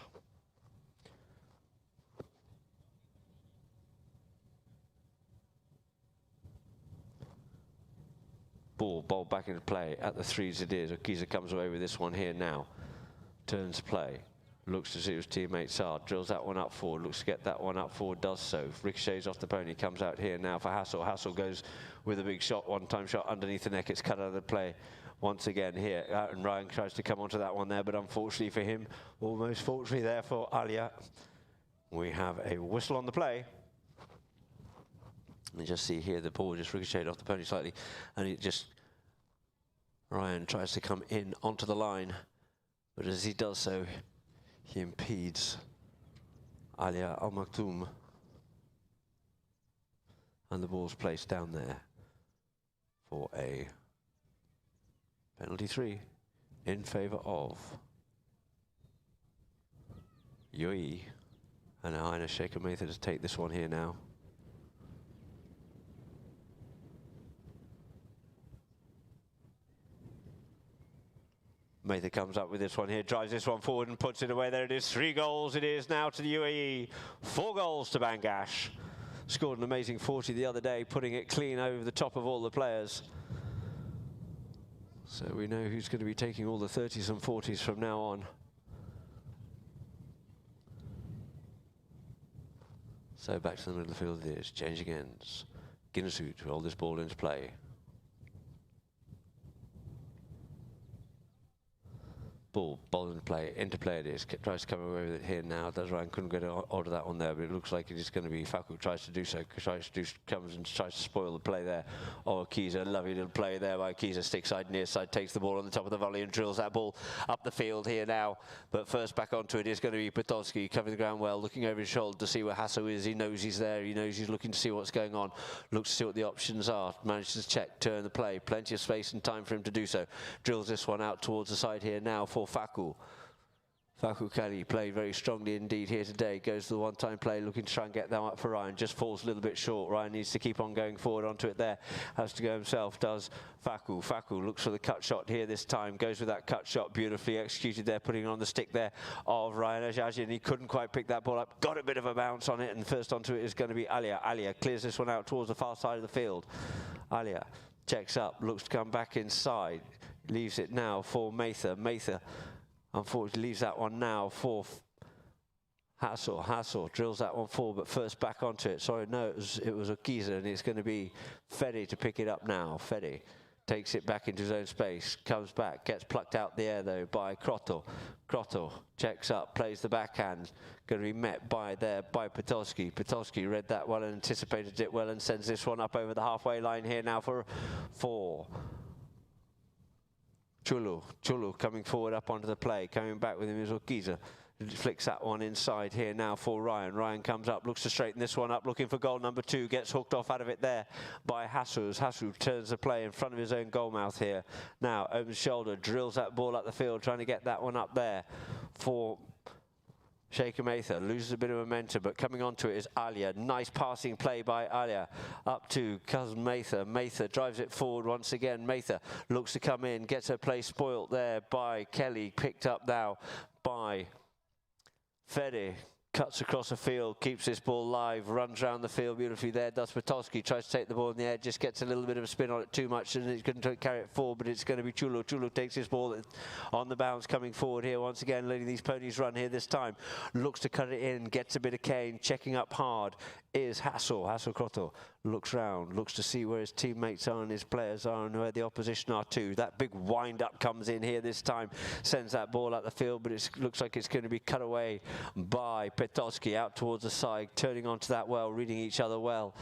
Ball bowled back into play at the 3s it is. Akiza comes away with this one here now. Turns play. Looks to see who his teammates are, drills that one up forward, looks to get that one up forward, does so. Ricochets off the pony, comes out here now for Hassel. Hassel goes with a big shot, one-time shot underneath the neck. It's cut out of the play once again here. And Ryan tries to come onto that one there, but unfortunately for him, almost fortunately there for Alia, we have a whistle on the play. You just see here the ball just ricocheted off the pony slightly, and it just, Ryan tries to come in onto the line, but as he does so, he impedes Alia Al Maktoum, and the ball's placed down there for a penalty 3 in favour of UAE. And now Aina Sheikh Mather to take this one here now. Mather comes up with this one here, drives this one forward and puts it away. There it is, 3 goals it is now to the UAE, 4 goals to Bangash. Scored an amazing 40 the other day, putting it clean over the top of all the players. So we know who's going to be taking all the 30s and 40s from now on. So back to the middle of the field it is, changing ends. Ghantoot to roll this ball into play. Ball into play it is, tries to come away with it here now, does Ryan, couldn't get hold of that one there, but it looks like it is going to be Faku tries to do so, comes and tries to spoil the play there. Oh, Kiza, lovely little play there by Kiza, stick side, near side, takes the ball on the top of the volley and drills that ball up the field here now, but first back onto it is going to be Potolski, covering the ground well, looking over his shoulder to see where Hasso is. He knows he's there, he knows he's looking to see what's going on, looks to see what the options are, manages to check, turn the play, plenty of space and time for him to do so, drills this one out towards the side here now for Faku. Faku Kali played very strongly indeed here today, goes to the one-time play, looking to try and get that up for Ryan, just falls a little bit short. Ryan needs to keep on going forward onto it there, has to go himself, does Faku. Faku looks for the cut shot here this time, goes with that cut shot, beautifully executed there, putting it on the stick there of Ryan Ajajin. He couldn't quite pick that ball up, got a bit of a bounce on it, and first onto it is going to be Alia. Alia clears this one out towards the far side of the field. Alia checks up, looks to come back inside, leaves it now for Mather. Mather unfortunately leaves that one now for Hassel. Hassel drills that one forward, but first back onto it. Sorry, no, it was Okiza, and it's going to be Fede to pick it up now. Fede takes it back into his own space, comes back, gets plucked out the air though by Krotto. Krotto checks up, plays the backhand, going to be met by Potolski. Potolski read that well and anticipated it well and sends this one up over the halfway line here now for Chulu coming forward up onto the play, coming back with him is Okiza. Flicks that one inside here now for Ryan. Ryan comes up, looks to straighten this one up, looking for goal number 2, gets hooked off out of it there by Hassou. Hassou turns the play in front of his own goal mouth here. Now, opens shoulder, drills that ball up the field, trying to get that one up there for Sheikh Mather. Loses a bit of momentum, but coming onto it is Alia. Nice passing play by Alia up to cousin Mather. Mather drives it forward once again. Mather looks to come in, gets her play spoilt there by Kelly, picked up now by Fede. Cuts across the field, keeps this ball live, runs around the field beautifully there. Does Potolski, tries to take the ball in the air, just gets a little bit of a spin on it too much, and he's going to carry it forward, but it's going to be Chulu. Chulu takes this ball on the bounce, coming forward here once again, letting these ponies run here this time. Looks to cut it in, gets a bit of cane, checking up hard is Hassel. Hassel Krotto looks round, looks to see where his teammates are and his players are and where the opposition are too. That big wind-up comes in here this time, sends that ball out the field, but it looks like it's going to be cut away by Potolski out towards the side, turning onto that well, reading each other well.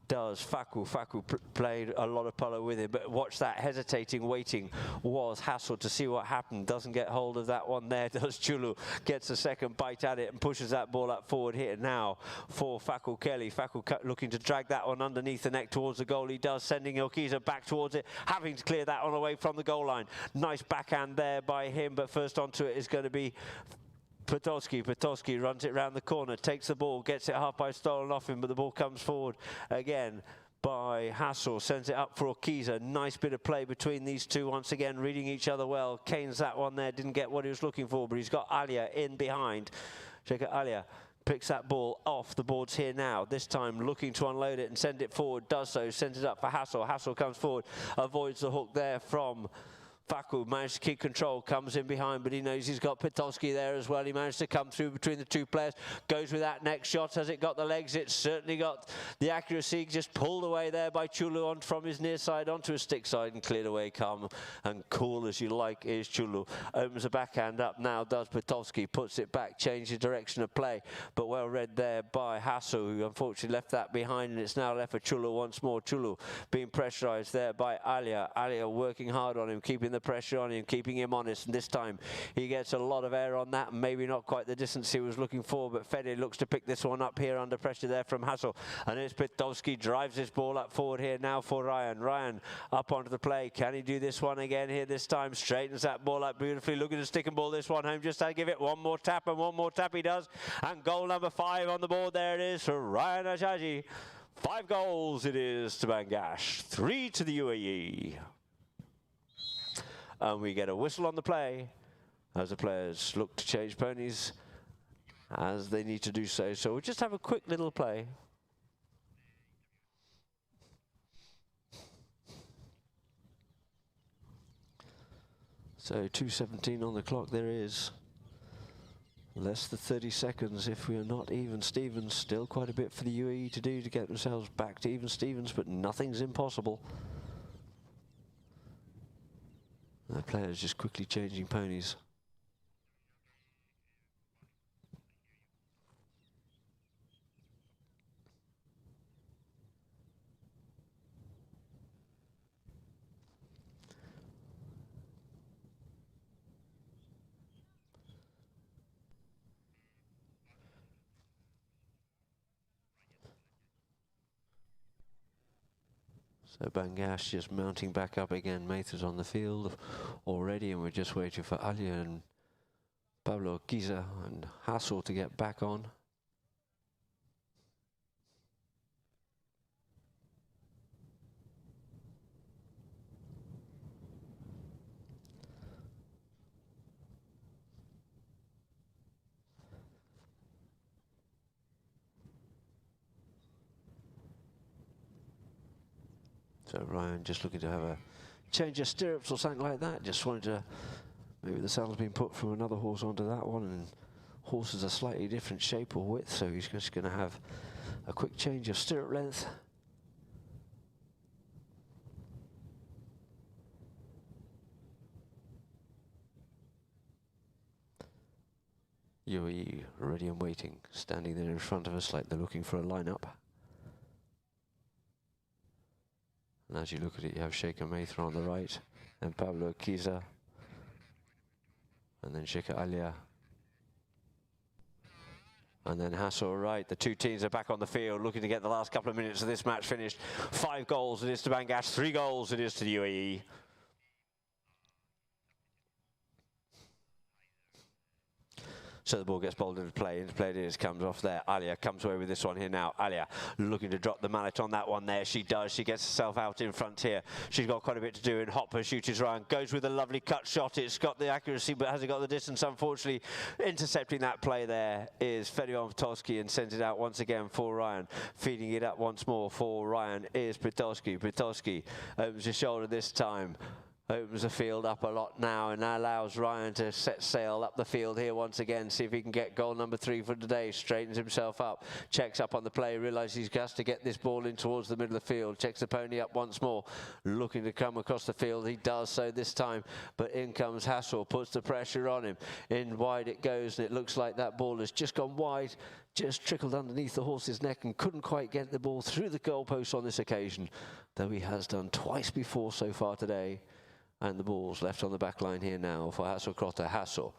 Does Faku. Faku played a lot of polo with him, but watch that, hesitating, waiting was Hassel to see what happened. Doesn't get hold of that one there, does Chulu. Gets a second bite at it and pushes that ball up forward here now for Faku Kelly. Faku looking to drag that one underneath the neck towards the goal. He does, sending Ilkiza back towards it, having to clear that one away from the goal line. Nice backhand there by him, but first onto it is going to be Potolski. Potolski runs it round the corner, takes the ball, gets it half by stolen off him, but the ball comes forward again by Hassel, sends it up for Okiza. Nice bit of play between these two once again, reading each other well. Kane's that one there, didn't get what he was looking for, but he's got Alia in behind. Check out Alia. Picks that ball off the boards here now, this time looking to unload it and send it forward, does so, sends it up for Hassel. Hassel comes forward, avoids the hook there from Faku managed to keep control, comes in behind, but he knows he's got Pitowski there as well. He managed to come through between the two players, goes with that next shot. Has it got the legs? It's certainly got the accuracy, just pulled away there by Chulu on from his near side onto his stick side and cleared away calm and cool as you like is Chulu. Opens the backhand up now, does Pitowski, puts it back, changes direction of play, but well read there by Hasso, who unfortunately left that behind, and it's now left for Chulu once more. Chulu being pressurized there by Alia. Alia working hard on him, keeping the pressure on him, keeping him honest, and this time he gets a lot of air on that, maybe not quite the distance he was looking for, but Fede looks to pick this one up here under pressure there from Hassel, and it's Pitowski drives this ball up forward here now for Ryan. Ryan up onto the play, can he do this one again here this time? Straightens that ball up beautifully, looking to stick and ball this one home, just to give it one more tap, and one more tap he does, and goal number 5 on the board, there it is for Ryan Ajaji. 5 goals it is to Bangash, 3 to the UAE. And we get a whistle on the play as the players look to change ponies as they need to do so. So we'll just have a quick little play. So 2:17 on the clock there is. Less than 30 seconds if we are not even Stevens. Still quite a bit for the UAE to do to get themselves back to even Stevens, but nothing's impossible. The players just quickly changing ponies. So Bangash just mounting back up again. Maitha's on the field already, and we're just waiting for Alia and Pablo Kiza and Hassel to get back on. So Ryan just looking to have a change of stirrups or something like that. Just wanted to, maybe the saddle's been put from another horse onto that one, and horses are slightly different shape or width, so he's just going to have a quick change of stirrup length. UAE ready and waiting, standing there in front of us like they're looking for a lineup. And as you look at it, you have Sheikha Maitha on the right, and Pablo Kiza, and then Sheikha Alia, and then Hassel right. The two teams are back on the field, looking to get the last couple of minutes of this match finished. 5 goals it is to Bangash, 3 goals it is to the UAE. So the ball gets bowled into play it is, comes off there. Alia comes away with this one here now. Alia looking to drop the mallet on that one there. She does. She gets herself out in front here. She's got quite a bit to do in hot pursuit is Ryan. Goes with a lovely cut shot. It's got the accuracy, but has it got the distance? Unfortunately, intercepting that play there is Fedor Pitowski, and sends it out once again for Ryan. Feeding it up once more for Ryan is Pitowski. Pitowski opens his shoulder this time. Opens the field up a lot now, and allows Ryan to set sail up the field here once again. See if he can get goal number 3 for today. Straightens himself up, checks up on the play, realises he's got to get this ball in towards the middle of the field. Checks the pony up once more, looking to come across the field. He does so this time, but in comes Hassel, puts the pressure on him. In wide it goes, and it looks like that ball has just gone wide, just trickled underneath the horse's neck, and couldn't quite get the ball through the goalpost on this occasion, though he has done twice before so far today. And the ball's left on the back line here now for Hassel Crotter. Hassel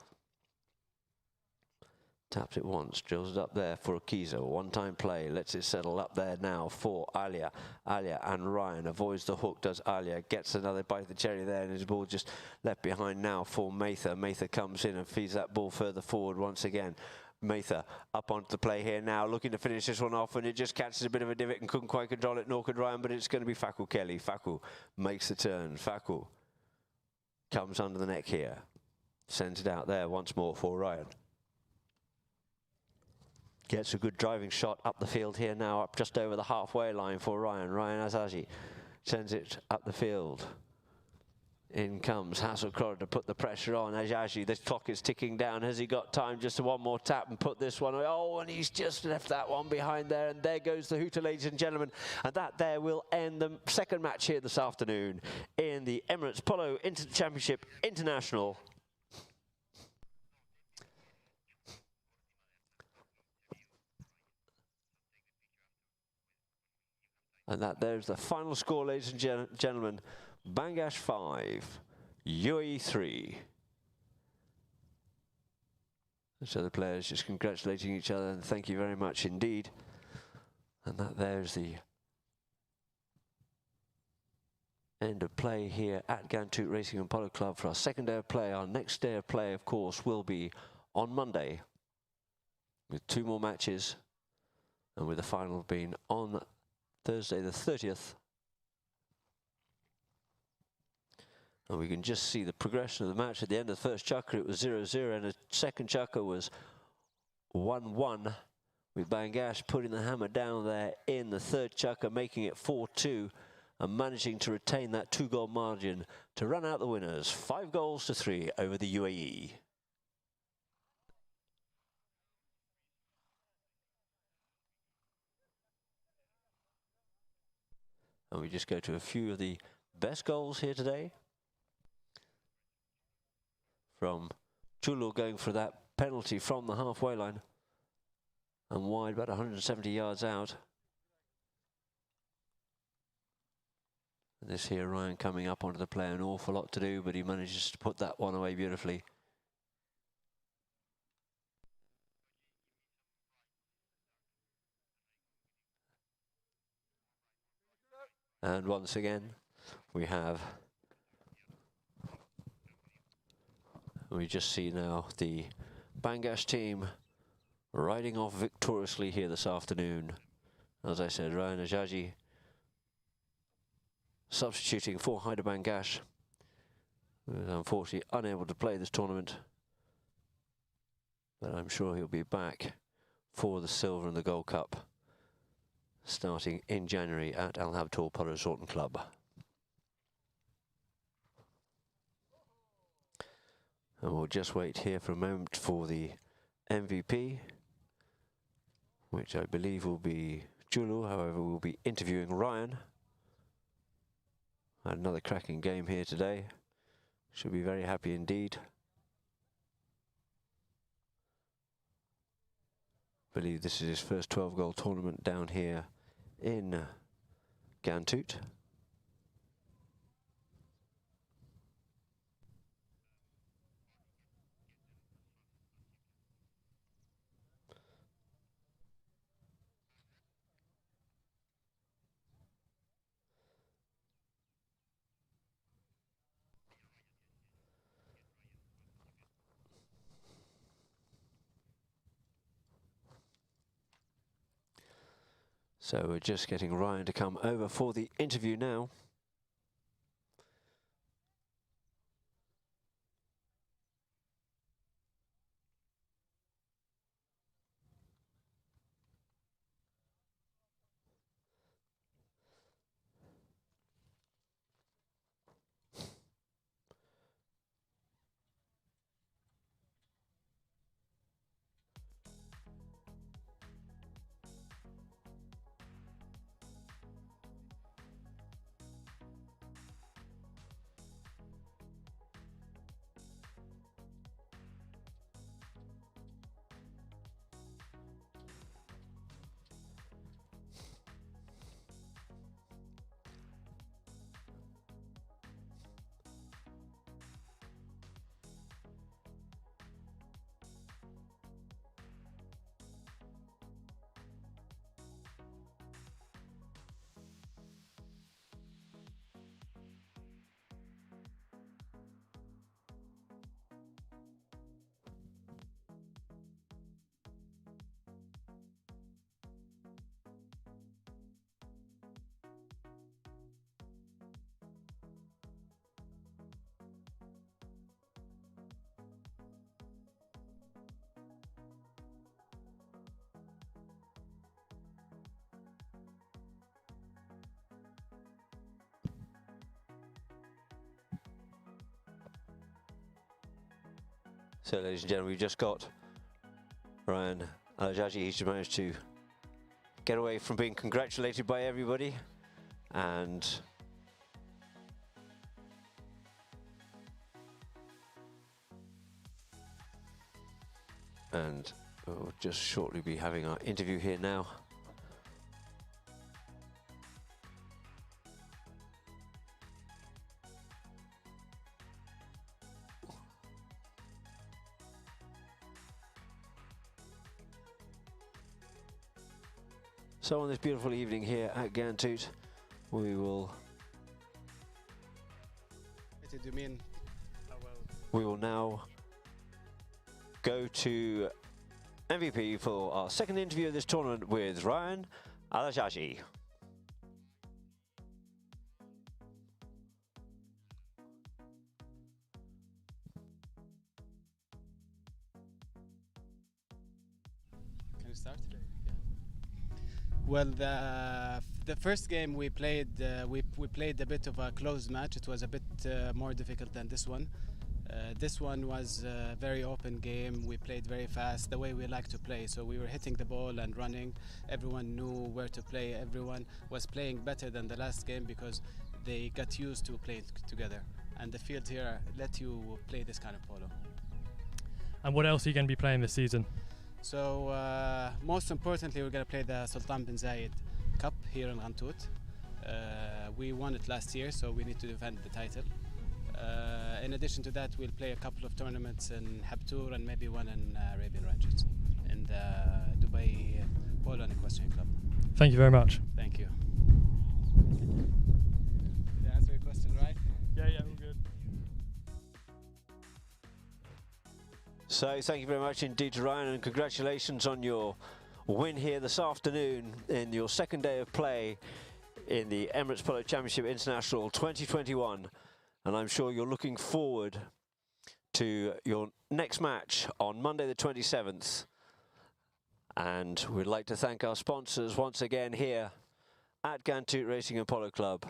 taps it once, drills it up there for Akiza. One-time play, lets it settle up there now for Alia. Alia and Ryan avoids the hook, does Alia. Gets another bite of the cherry there, and his ball just left behind now for Maitha. Maitha comes in and feeds that ball further forward once again. Maitha up onto the play here now, looking to finish this one off, and it just catches a bit of a divot and couldn't quite control it, nor could Ryan, but it's going to be Faku Kelly. Faku makes the turn. Faku comes under the neck here, sends it out there once more for Ryan. Gets a good driving shot up the field here now, up just over the halfway line for Ryan. Ryan Azaji sends it up the field In comes Hasselkrog to put the pressure on. Ajaji, the clock is ticking down. Has he got time just to one more tap and put this one away? Oh, and he's just left that one behind there. And there goes the hooter, ladies and gentlemen. And that there will end the second match here this afternoon in the Emirates Polo Championship International. And that there's the final score, ladies and gentlemen. Bangash 5, UAE 3. So the players just congratulating each other and thank you very much indeed. And that there's the end of play here at Ghantoot Racing and Polo Club for our second day of play. Our next day of play, of course, will be on Monday with 2 more matches and with the final being on Thursday the 30th. And we can just see the progression of the match. At the end of the first chukker, it was 0-0, and the second chukker was 1-1, with Bangash putting the hammer down there in the third chukker, making it 4-2, and managing to retain that 2-goal margin to run out the winners, 5-3 over the UAE. And we just go to a few of the best goals here today. From Chulu going for that penalty from the halfway line and wide, about 170 yards out. And this here, Ryan coming up onto the play, an awful lot to do, but he manages to put that one away beautifully. And once again, we just see now the Bangash team riding off victoriously here this afternoon. As I said, Ryan Ajaji substituting for Haider Bangash, who is unfortunately unable to play this tournament, but I'm sure he'll be back for the Silver and the Gold Cup starting in January at Al Habtoor Polo Resort and Club. And we'll just wait here for a moment for the MVP, which I believe will be Julu. However, we'll be interviewing Ryan. Had another cracking game here today. Should be very happy indeed. Believe this is his first 12-goal tournament down here in Ghantoot. So we're just getting Ryan to come over for the interview now. So, ladies and gentlemen, we've just got Ryan Al-Jaji. He's managed to get away from being congratulated by everybody, and we'll just shortly be having our interview here now. So on this beautiful evening here at Ghantoot, we will now go to MVP for our second interview of this tournament with Ryan Al-Jaji. Can we start? Well, the first game we played, we played a bit of a closed match. It was a bit more difficult than this one. This one was a very open game. We played very fast, the way we like to play. So we were hitting the ball and running. Everyone knew where to play. Everyone was playing better than the last game because they got used to playing together. And the field here let you play this kind of polo. And what else are you going to be playing this season? So most importantly, we're going to play the Sultan bin Zayed Cup here in Ghantoot. We won it last year, so we need to defend the title. In addition to that, we'll play a couple of tournaments in Habtoor and maybe one in Arabian Ranches in the Dubai Polo and Equestrian Club. Thank you very much. Thank you. Did I answer your question right? Yeah, all good. So thank you very much indeed to Ryan, and congratulations on your win here this afternoon in your second day of play in the Emirates Polo Championship International 2021. And I'm sure you're looking forward to your next match on Monday the 27th. And we'd like to thank our sponsors once again here at Ghantoot Racing and Polo Club.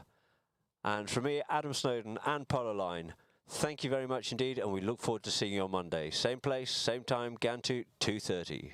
And from me, Adam Snowden and Polo Line, thank you very much indeed, and we look forward to seeing you on Monday. Same place, same time, Ghantoot, 2:30.